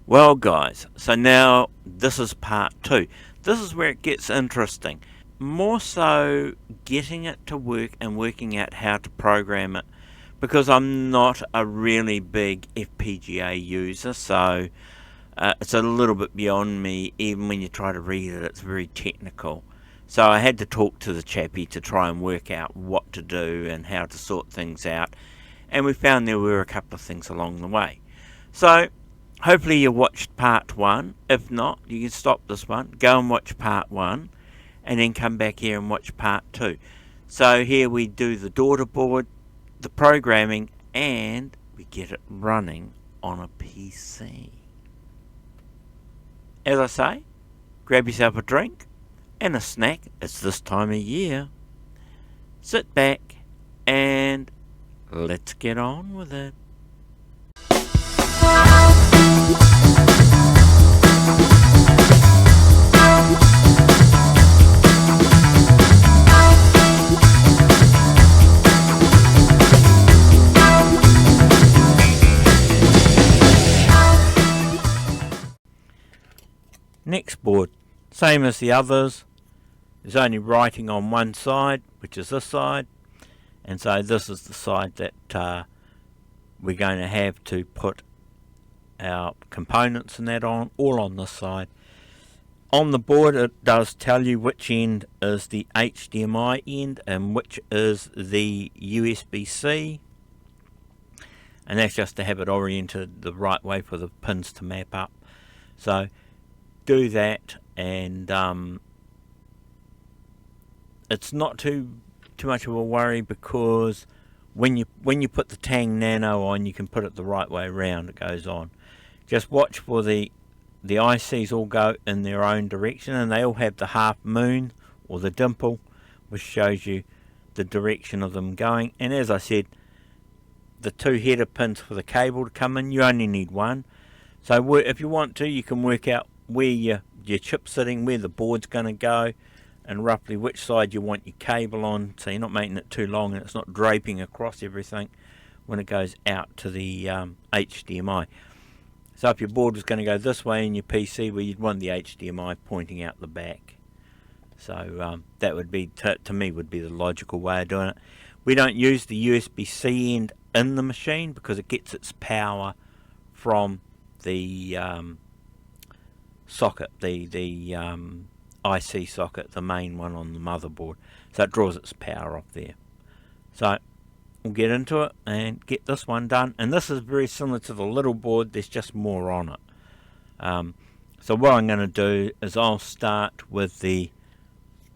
Well guys, so now this is part 2. This is where it gets interesting. More so getting it to work and working out how to program it, because I'm not a really big FPGA user, so it's a little bit beyond me. Even when you try to read it, it's very technical. So I had to talk to the chappie to try and work out what to do and how to sort things out, and we found there were a couple of things along the way. So hopefully you watched part 1. If not, you can stop this one, go and watch part 1, and then come back here and watch part 2. So here we do the daughter board, the programming, and we get it running on a PC. As I say, grab yourself a drink and a snack. It's this time of year. Sit back and let's get on with it. Next board, same as the others. There's only writing on one side, which is this side, and so this is the side that we're going to have to put our components and that on, all on this side. On the board it does tell you which end is the HDMI end and which is the USB-C, and that's just to have it oriented the right way for the pins to map up. So do that, and it's not too much of a worry, because when you put the Tang Nano on, you can put it the right way around. It goes on. Just watch for the ICs all go in their own direction, and they all have the half moon or the dimple, which shows you the direction of them going. And as I said, the 2 header pins for the cable to come in, you only need one. So if you want to, you can work out where your chip's sitting, where the board's going to go, and roughly which side you want your cable on, so you're not making it too long and it's not draping across everything when it goes out to the HDMI. So if your board was going to go this way in your PC, well, you'd want the HDMI pointing out the back. So that would be, to me, would be the logical way of doing it. We don't use the USB-C end in the machine because it gets its power from the socket, the IC socket, the main one on the motherboard. So it draws its power off there. So we'll get into it and get this one done. And this is very similar to the little board, there's just more on it. So what I'm going to do is I'll start with the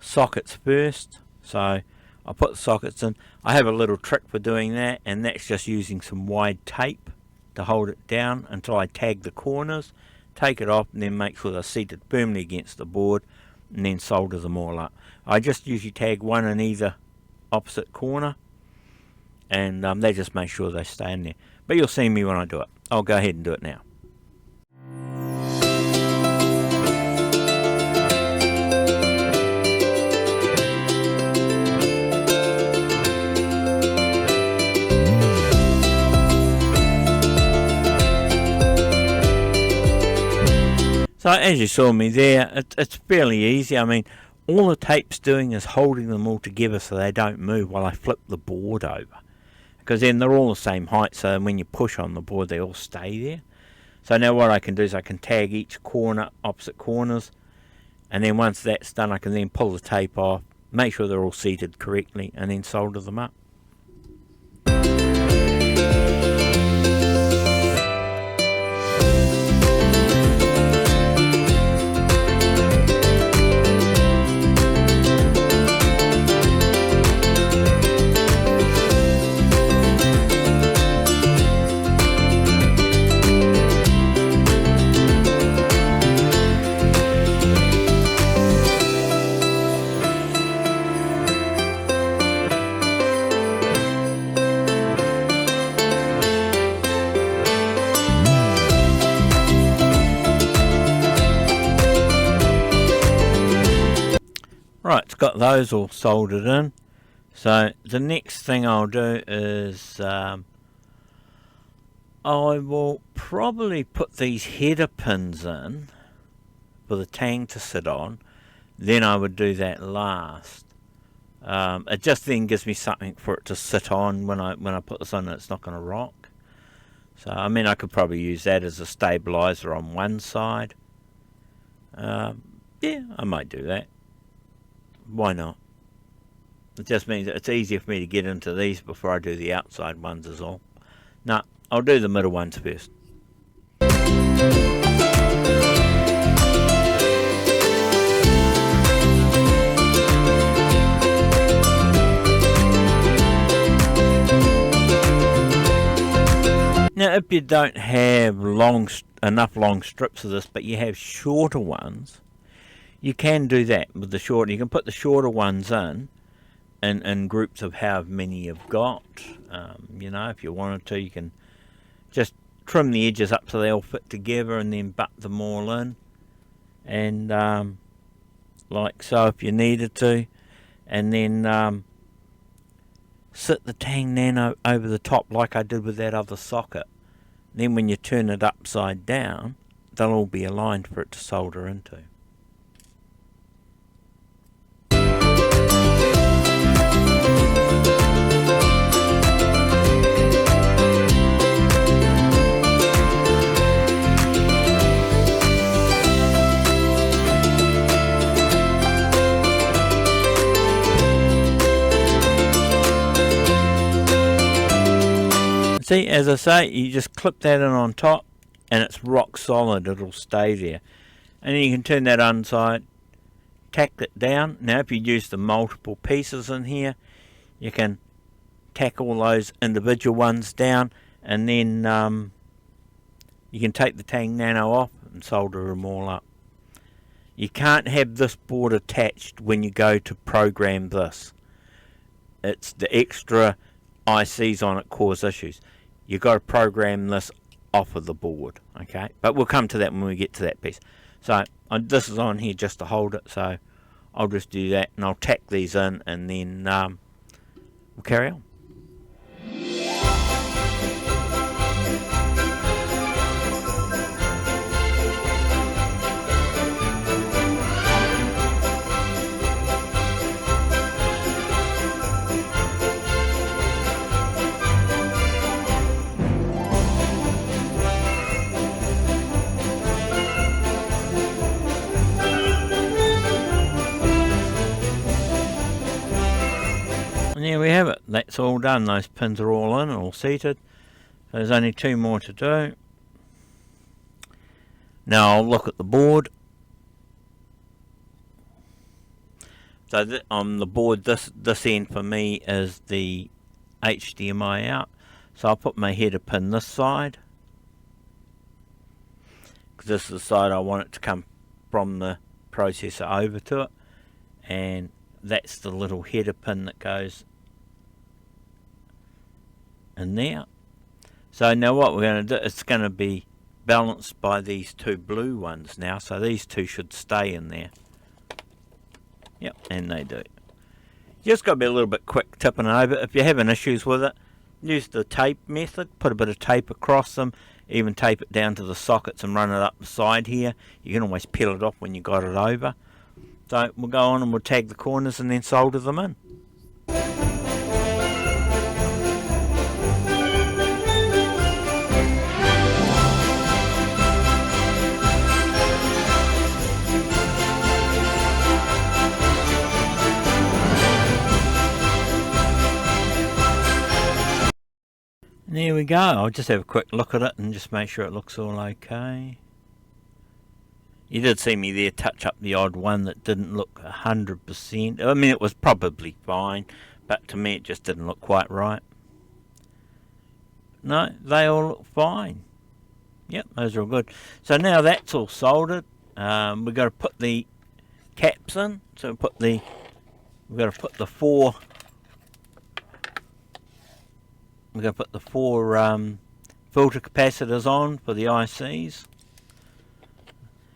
sockets first. So I'll put the sockets in. I have a little trick for doing that, and that's just using some wide tape to hold it down until I tag the corners, take it off, and then make sure they're seated firmly against the board, and then solder them all up. I just usually tag one in either opposite corner, and they just make sure they stay in there. But you'll see me when I do it. I'll go ahead and do it now. So as you saw me there, it's fairly easy. I mean, all the tape's doing is holding them all together so they don't move while I flip the board over. Because then they're all the same height, so when you push on the board they all stay there. So now what I can do is I can tag each corner, opposite corners, and then once that's done I can then pull the tape off, make sure they're all seated correctly, and then solder them up. Right, it's got those all soldered in. So the next thing I'll do is I will probably put these header pins in for the tang to sit on. Then I would do that last. It just then gives me something for it to sit on when I put this on, and it's not going to rock. So I mean, I could probably use that as a stabilizer on one side. Yeah, I might do that. Why not? It just means that it's easier for me to get into these before I do the outside ones is all. No, I'll do the middle ones first. Now, if you don't have enough long strips of this, but you have shorter ones, you can do that with the shorter. You can put the shorter ones in groups of however many you've got. You know, if you wanted to, you can just trim the edges up so they all fit together and then butt them all in. And like so if you needed to. And then sit the Tang Nano over the top like I did with that other socket. Then when you turn it upside down, they'll all be aligned for it to solder into. See, as I say, you just clip that in on top and it's rock solid, it'll stay there. And then you can turn that inside, tack it down. Now if you use the multiple pieces in here, you can tack all those individual ones down, and then you can take the Tang Nano off and solder them all up. You can't have this board attached when you go to program this. It's the extra ICs on it cause issues. You've got to program this off of the board, okay? But we'll come to that when we get to that piece. So this is on here just to hold it, so I'll just do that and I'll tack these in, and then we'll carry on. And there we have it. That's all done. Those pins are all in, all seated. So there's only two more to do. Now I'll look at the board. So on the board, this end for me is the HDMI out. So I'll put my header pin this side, because this is the side I want it to come from the processor over to it. And that's the little header pin that goes in there. So now what we're going to do, it's going to be balanced by these two blue ones now, so these two should stay in there. Yep, and they do. You just got to be a little bit quick tipping it over. If you're having issues with it, use the tape method. Put a bit of tape across them, even tape it down to the sockets and run it up the side here. You can always peel it off when you got it over. So we'll go on and we'll tag the corners and then solder them in. And there we go. I'll just have a quick look at it and just make sure it looks all okay. You did see me there touch up the odd one that didn't look 100%. I mean, it was probably fine, but to me it just didn't look quite right. No, they all look fine. Yep, those are all good. So now that's all soldered. We've got to put the caps in. So we've got to put the four. We're going to put the four filter capacitors on for the ICs.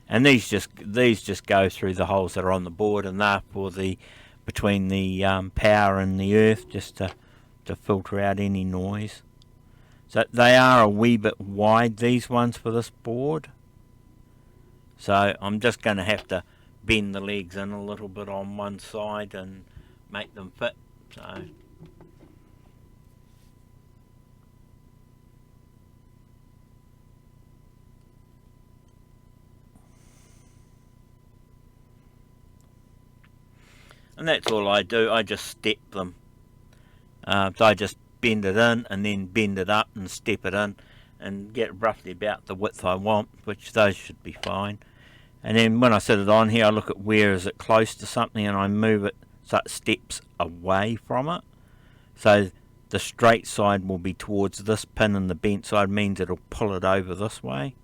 And these just go through the holes that are on the board, and they're for the between the power and the earth, just to filter out any noise. So they are a wee bit wide, these ones for this board. So I'm just going to have to bend the legs in a little bit on one side and make them fit. So and that's all I do. I just step them. So I just bend it in and then bend it up and step it in and get roughly about the width I want, which those should be fine. And then when I set it on here, I look at where is it close to something and I move it so it steps away from it. So the straight side will be towards this pin and the bent side means it'll pull it over this way.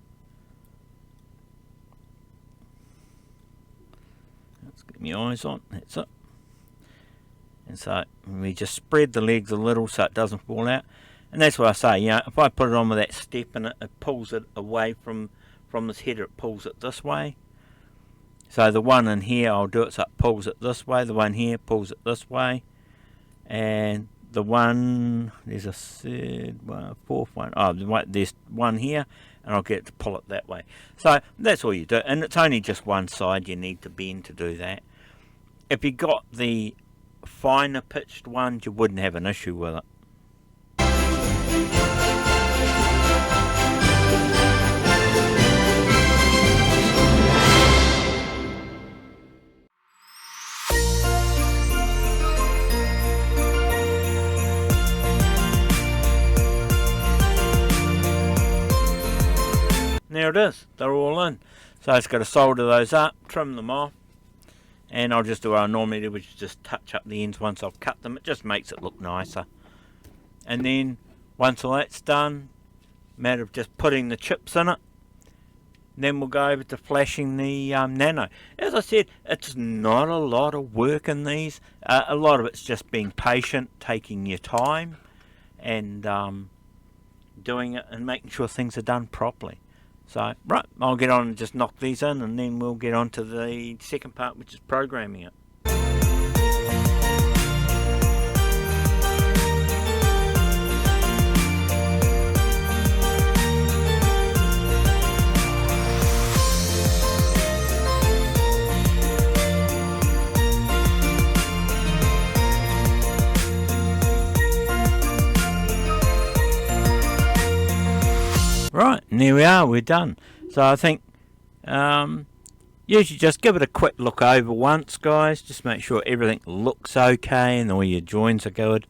Let's get my eyes on, that's it. And so we just spread the legs a little so it doesn't fall out. And that's what I say, you know, if I put it on with that step and it pulls it away from this header, it pulls it this way. So the one in here, I'll do it so it pulls it this way. The one here pulls it this way. And the one, there's a third one, fourth one. Oh, there's one here, and I'll get it to pull it that way. So that's all you do. And it's only just one side you need to bend to do that. If you got the finer pitched ones, you wouldn't have an issue with it. There it is, they're all in. So I just got to solder those up, trim them off, and I'll just do what I normally do, which is just touch up the ends once I've cut them. It just makes it look nicer. And then once all that's done, matter of just putting the chips in it, then we'll go over to flashing the Nano. As I said, it's not a lot of work in these. A lot of it's just being patient, taking your time, and doing it and making sure things are done properly. So, right, I'll get on and just knock these in, and then we'll get on to the second part, which is programming it. Right, and there we are, we're done. So I think usually just give it a quick look over once, guys. Just make sure everything looks okay and all your joins are good.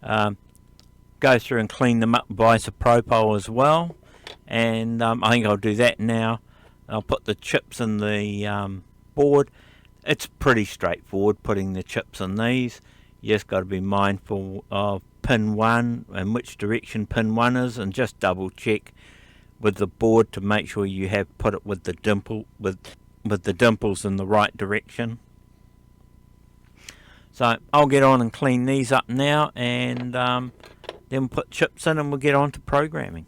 Go through and clean them up with isopropyl as well. And I think I'll do that now. I'll put the chips in the board. It's pretty straightforward putting the chips in these. You just got to be mindful of pin 1 and which direction pin 1 is, and just double check with the board to make sure you have put it with the dimple with the dimples in the right direction. So I'll get on and clean these up now, and then we'll put chips in and we'll get on to programming.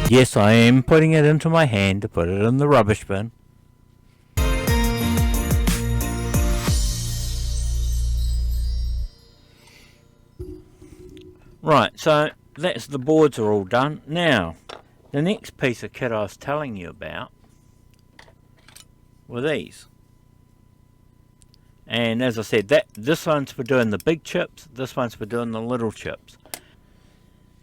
Yes, I am putting it into my hand to put it in the rubbish bin. Right, so that's the boards are all done. Now, the next piece of kit I was telling you about were these. And as I said, this one's for doing the big chips, this one's for doing the little chips.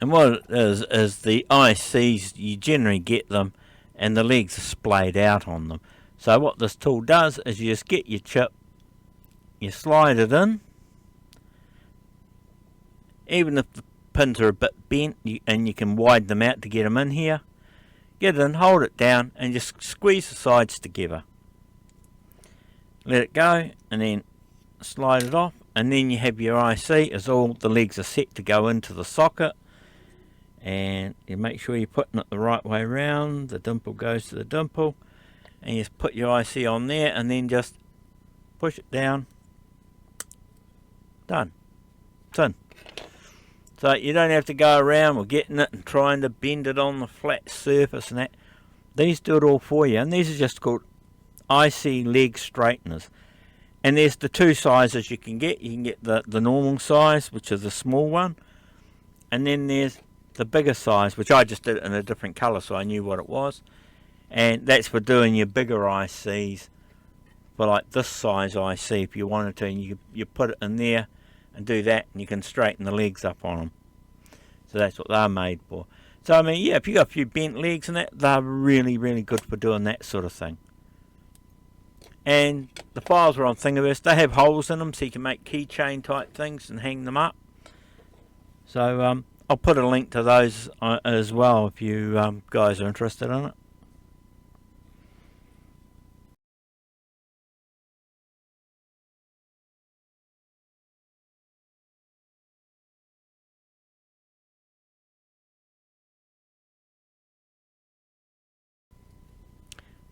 And what it is the ICs, you generally get them and the legs are splayed out on them. So what this tool does is you just get your chip, you slide it in, even if the pins are a bit bent, and you can widen them out to get them in here. Get it in, hold it down, and just squeeze the sides together. Let it go, and then slide it off, and then you have your IC as all the legs are set to go into the socket. And you make sure you're putting it the right way around. The dimple goes to the dimple, and you just put your IC on there and then just push it down Done. It's in. So you don't have to go around or getting it and trying to bend it on the flat surface and that. These do it all for you, and these are just called IC leg straighteners. And there's the two sizes you can get. You can get the normal size, which is the small one, and then there's the bigger size, which I just did it in a different colour so I knew what it was. And that's for doing your bigger ICs, for like this size IC if you wanted to, and you put it in there and do that, and you can straighten the legs up on them. So that's what they're made for. So I mean, yeah, if you got a few bent legs and that, they're really, really good for doing that sort of thing. And the files are on Thingiverse. They have holes in them so you can make keychain type things and hang them up. So I'll put a link to those as well if you guys are interested in it.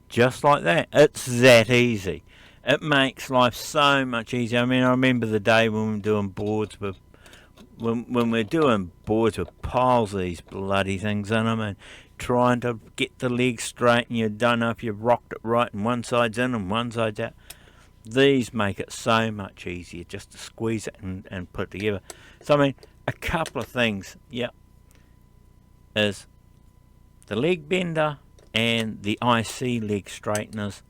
Just like that. It's that easy. It makes life so much easier. I mean, I remember the day when we were doing boards with when we're doing boards with piles of these bloody things in them and trying to get the legs straight, and you don't know if you've rocked it right and one side's in and one side's out. These make it so much easier just to squeeze it and put it together. So I mean, a couple of things, is the leg bender and the IC leg straighteners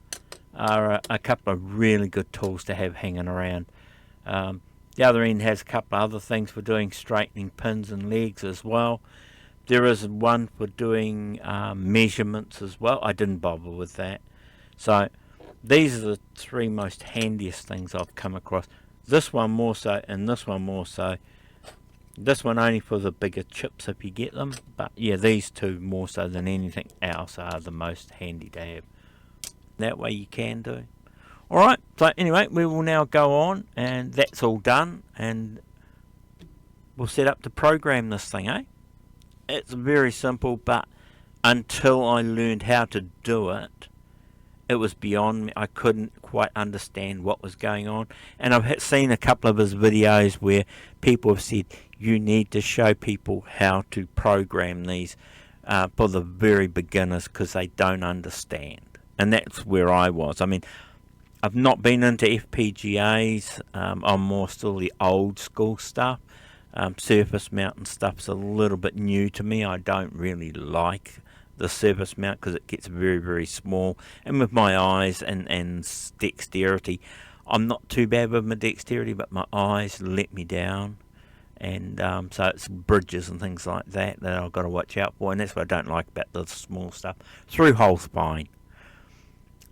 are a couple of really good tools to have hanging around. The other end has a couple of other things for doing straightening pins and legs as well. There is one for doing measurements as well. I didn't bother with that. So these are the three most handiest things I've come across. This one more so, and this one more so. This one only for the bigger chips if you get them, but yeah, these two more so than anything else are the most handy to have. That way you can do. Alright, so anyway, we will now go on, and that's all done, and we'll set up to program this thing, eh? It's very simple, but until I learned how to do it, it was beyond me. I couldn't quite understand what was going on. And I've seen a couple of his videos where people have said, you need to show people how to program these for the very beginners because they don't understand. And that's where I was. I mean, I've not been into FPGAs. I'm more still the old school stuff. Surface mount and stuff's a little bit new to me. I don't really like the surface mount because it gets very, very small, and with my eyes and dexterity, I'm not too bad with my dexterity, but my eyes let me down, and so it's bridges and things like that I've got to watch out for, and that's what I don't like about the small stuff. Through hole's fine.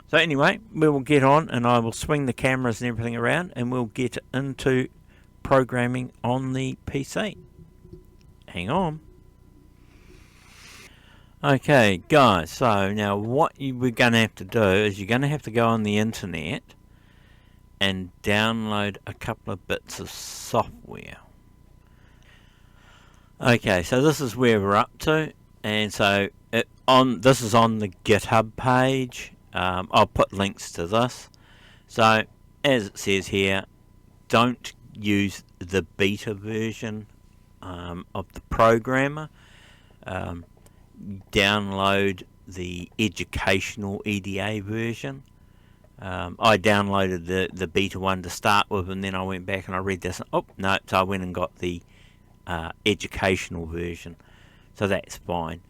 So anyway, we will get on, and I will swing the cameras and everything around, and we'll get into programming on the PC. Hang on. Okay guys, so now what we're going to have to do is you're going to have to go on the internet and download a couple of bits of software. Okay, so this is where we're up to, and so this is on the GitHub page. I'll put links to this. So as it says here, don't use the beta version of the programmer. Download the educational EDA version. I downloaded the beta one to start with, and then I went back and I read this. Oh no, so I went and got the educational version, so that's fine.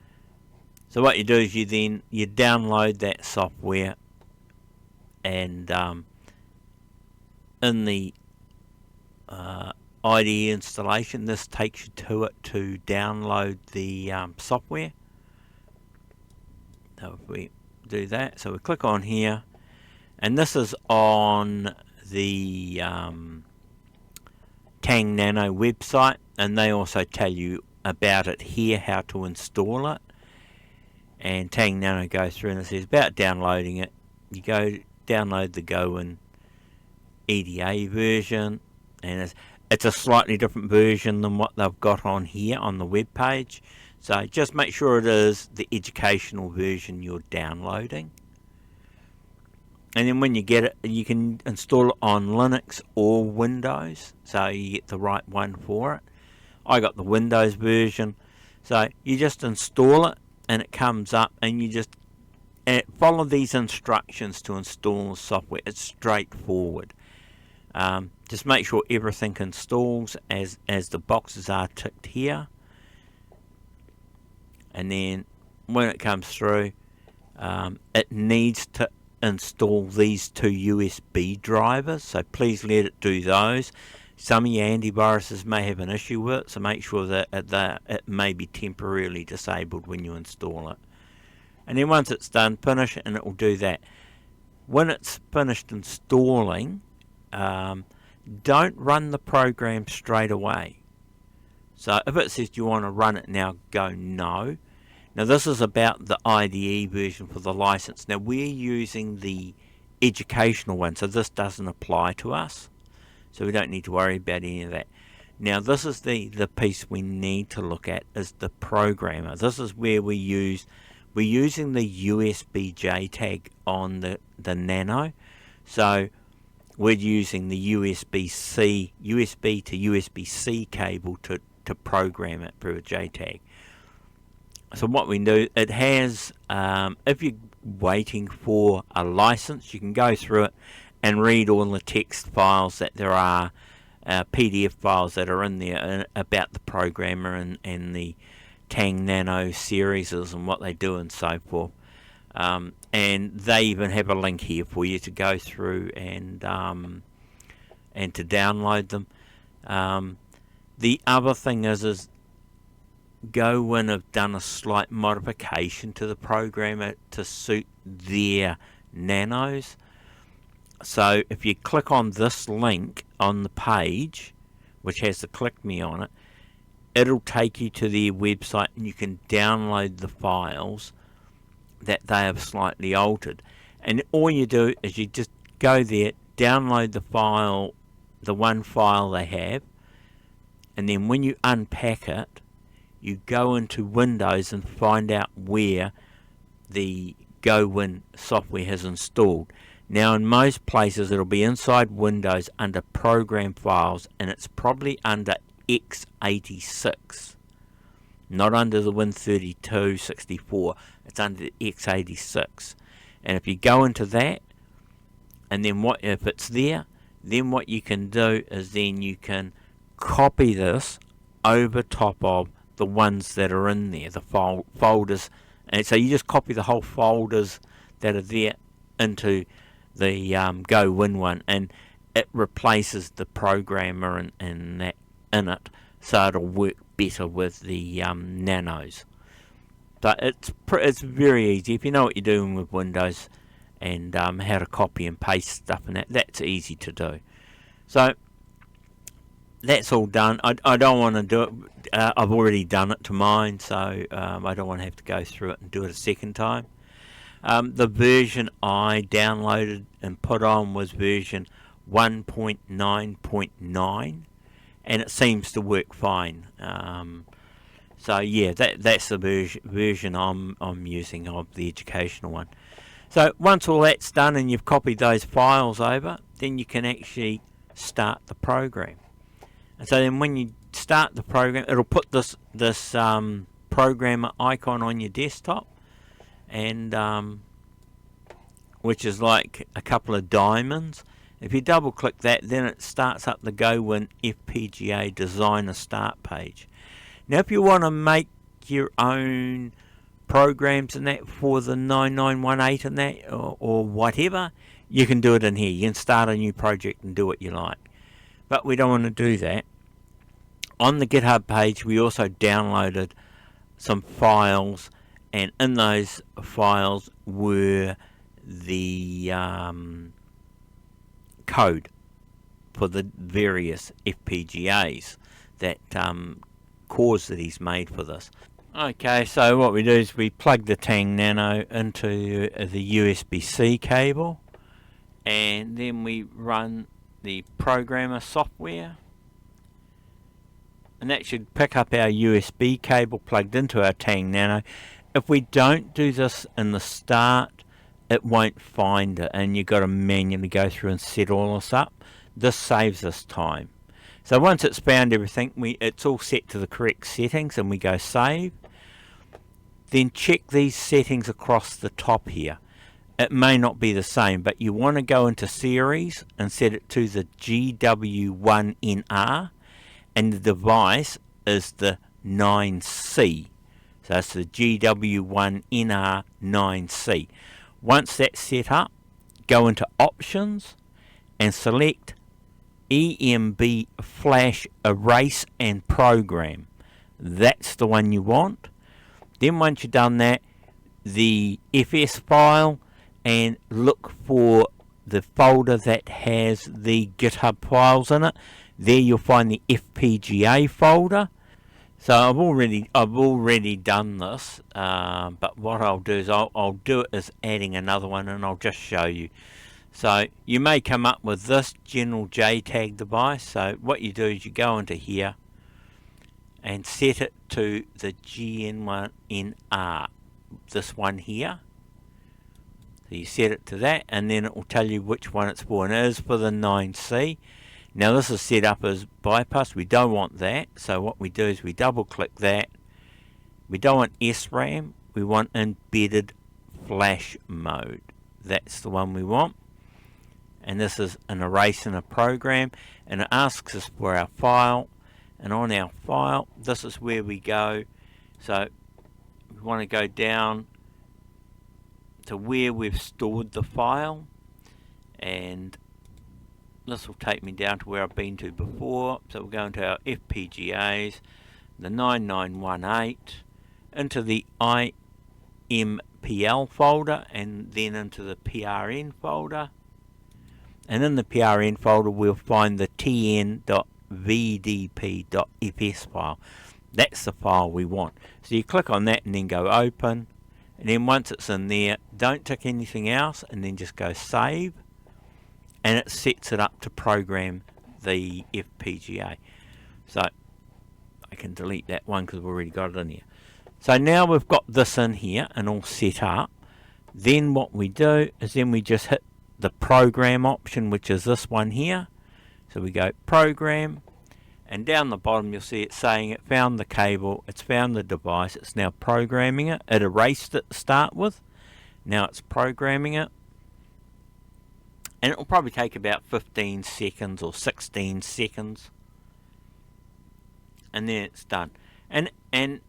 So what you do is you download that software, and in the IDE installation, this takes you to it to download the software. So if we do that, so we click on here, and this is on the Tang Nano website, and they also tell you about it here, how to install it. And Tang Nano goes through and it says about downloading it. You go download the Goin EDA version, and it's a slightly different version than what they've got on here on the web page. So just make sure it is the educational version you're downloading. And then when you get it, you can install it on Linux or Windows, so you get the right one for it. I got the Windows version, so you just install it and it comes up, and you just follow these instructions to install the software. It's straightforward. Just make sure everything installs as the boxes are ticked here, and then when it comes through, it needs to install these two USB drivers, so please let it do those. Some of your antiviruses may have an issue with it, so make sure that it may be temporarily disabled when you install it. And then once it's done, finish it, and it will do that. When it's finished installing, don't run the program straight away. So if it says, do you want to run it now, go no. Now this is about the IDE version for the license. Now we're using the educational one, so this doesn't apply to us. So we don't need to worry about any of that. Now this is the piece we need to look at, is the programmer. This is where we're using the USB JTAG on the Nano. So we're using the USB to USB-C cable to program it through a JTAG. So what we do, it has, if you're waiting for a license, you can go through it and read all the text files that there are, PDF files that are in there about the programmer and the Tang Nano series and what they do and so forth. And they even have a link here for you to go through and to download them. The other thing is GoWin have done a slight modification to the programmer to suit their nanos. So if you click on this link on the page, which has the click me on it, it'll take you to their website, and you can download the files that they have slightly altered. And all you do is you just go there, download the file, the one file they have, and then when you unpack it, you go into Windows and find out where the GoWin software has installed. Now in most places it'll be inside Windows under Program Files, and it's probably under x86, not under the Win32 64. It's under the x86. And if you go into that, and then if it's there, then what you can do is then you can copy this over top of the ones that are in there, the folders. And so you just copy the whole folders that are there into the GoWin one, and it replaces the programmer and that in it, so it'll work better with the nanos. So it's very easy if you know what you're doing with Windows and how to copy and paste stuff, and that's easy to do. So that's all done. I don't want to do it. I've already done it to mine, so I don't want to have to go through it and do it a second time. The version I downloaded and put on was version 1.9.9, and it seems to work fine. So yeah, that's the version I'm using of the educational one. So once all that's done and you've copied those files over, then you can actually start the program. And so then when you start the program, it'll put this programmer icon on your desktop, and which is like a couple of diamonds. If you double click that, then it starts up the GoWin FPGA designer start page. Now if you want to make your own programs and that for the 9918 and that, or whatever, you can do it in here. You can start a new project and do what you like. But we don't want to do that. On the GitHub page, we also downloaded some files, and in those files were the code for the various FPGAs that cores that he's made for this. Okay, so what we do is we plug the Tang Nano into the USB-C cable, and then we run the programmer software, and that should pick up our USB cable plugged into our Tang Nano. If we don't do this in the start, it won't find it, and you've got to manually go through and set all this up. This saves us time. So once it's found everything, it's all set to the correct settings, and we go save. Then check these settings across the top here. It may not be the same, but you want to go into series and set it to the GW1NR, and the device is the 9C. So that's the GW1NR 9C. Once that's set up, go into options and select EMB Flash Erase and Program. That's the one you want. Then once you've done that, the FS file, and look for the folder that has the GitHub files in it. There you'll find the FPGA folder. So I've already done this, but what I'll do is I'll do it as adding another one, and I'll just show you. So you may come up with this general JTAG device. So what you do is you go into here and set it to the GN1NR, this one here. So you set it to that, and then it will tell you which one it's for, and it is for the 9C. Now this is set up as bypass. We don't want that, so what we do is we double click that. We don't want SRAM, we want embedded flash mode. That's the one we want. And this is an erase and a program, and it asks us for our file, and on our file this is where we go. So we want to go down to where we've stored the file, and this will take me down to where I've been to before. So we'll go into our FPGAs, the 9918, into the IMPL folder, and then into the PRN folder. And in the PRN folder we'll find the TN-VDP file. That's the file we want. So you click on that and then go open, and then once it's in there, don't tick anything else, and then just go save, and it sets it up to program the FPGA. So I can delete that one because we've already got it in here. So now we've got this in here and all set up. Then what we do is then we just hit the program option, which is this one here. So we go program, and down the bottom you'll see it saying it found the cable, it's found the device, it's now programming it. It erased it to start with, now it's programming it, and it will probably take about 15 seconds or 16 seconds, and then it's done. And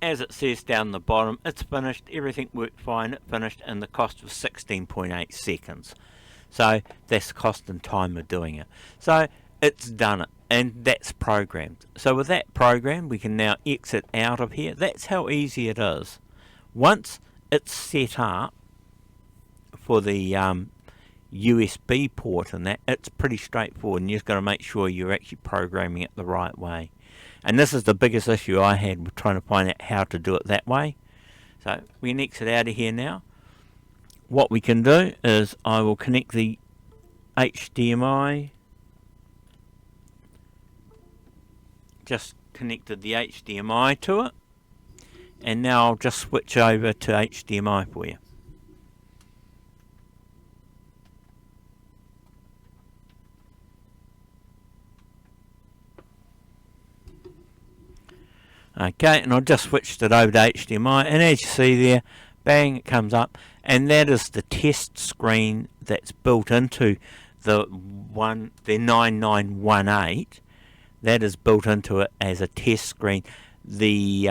as it says down the bottom, it's finished, everything worked fine, it finished, and the cost was 16.8 seconds. So that's the cost and time of doing it. So it's done it, and that's programmed. So with that program, we can now exit out of here. That's how easy it is. Once it's set up for the USB port and that, it's pretty straightforward, and you've got to make sure you're actually programming it the right way. And this is the biggest issue I had with trying to find out how to do it that way. So we can exit out of here now. What we can do is I will connect the HDMI. Just connected the HDMI to it, and now I'll just switch over to HDMI for you. Okay, and I've just switched it over to HDMI, and as you see there, bang, it comes up, and that is the test screen that's built into the 9918. That is built into it as a test screen. The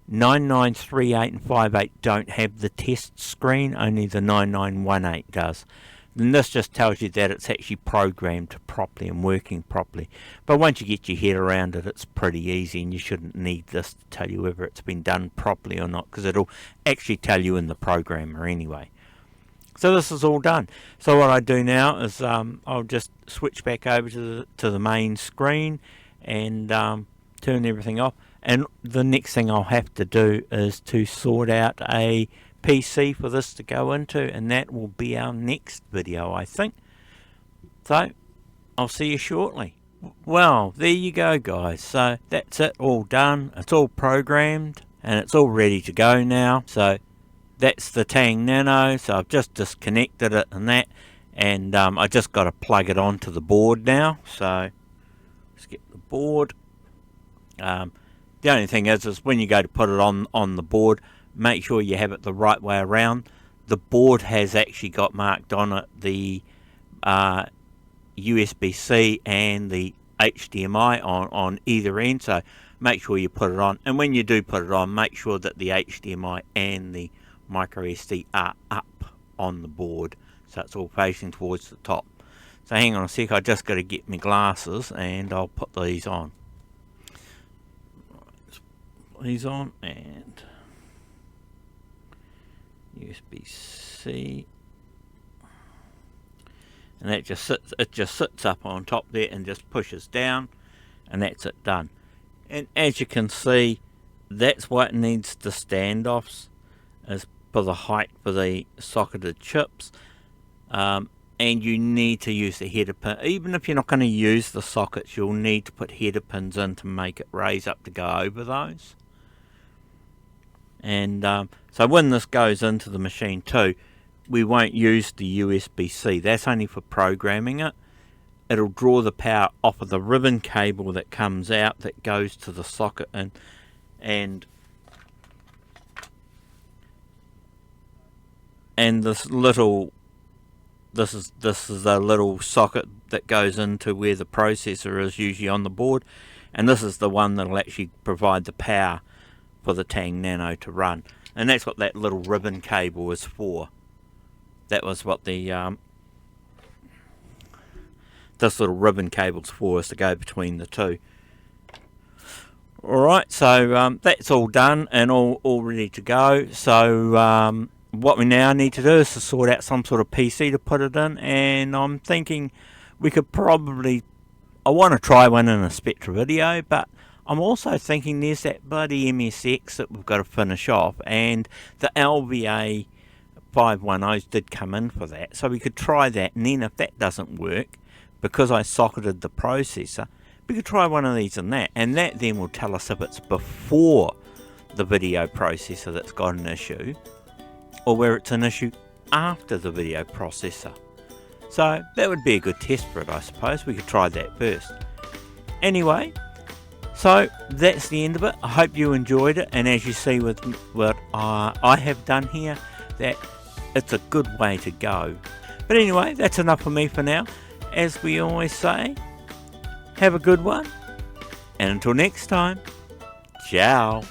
9938 and 58 don't have the test screen, only the 9918 does. And this just tells you that it's actually programmed properly and working properly. But once you get your head around it, it's pretty easy, and you shouldn't need this to tell you whether it's been done properly or not, because it'll actually tell you in the programmer anyway. So this is all done. So what I do now is I'll just switch back over to the main screen and turn everything off. And the next thing I'll have to do is to sort out a PC for this to go into, and that will be our next video, I think. So I'll see you shortly. Well, there you go, guys. So that's it, all done. It's all programmed and it's all ready to go now. So that's the Tang Nano. So I've just disconnected it and that, and I just got to plug it onto the board now. So let's get the board. The only thing is when you go to put it on the board, make sure you have it the right way around. The board has actually got marked on it the USB-C and the HDMI on either end, so make sure you put it on. And when you do put it on, make sure that the HDMI and the micro SD are up on the board, so it's all facing towards the top. So hang on a sec, I just got to get my glasses and I'll put these on. These on, and USB-C, and that just sits up on top there and just pushes down, and that's it done. And as you can see, that's why it needs the standoffs, as for the height for the socketed chips, and you need to use the header pin. Even if you're not going to use the sockets, you'll need to put header pins in to make it raise up to go over those. And so when this goes into the machine too, we won't use the USB-C. That's only for programming it. It'll draw the power off of the ribbon cable that comes out that goes to the socket, and this is a little socket that goes into where the processor is usually on the board, and this is the one that'll actually provide the power for the Tang Nano to run. And that's what that little ribbon cable is for. That was what the this little ribbon cable's for, is to go between the two. Alright, so that's all done and all ready to go. So what we now need to do is to sort out some sort of PC to put it in, and I'm thinking we could probably, I want to try one in a Spectra video, but I'm also thinking there's that bloody MSX that we've got to finish off, and the LVA 510s did come in for that, so we could try that. And then if that doesn't work, because I socketed the processor, we could try one of these and that then will tell us if it's before the video processor that's got an issue, or where it's an issue after the video processor. So that would be a good test for it, I suppose. We could try that first. Anyway, so that's the end of it. I hope you enjoyed it, and as you see with what I have done here, that it's a good way to go. But anyway, that's enough for me for now. As we always say, have a good one, and until next time, ciao.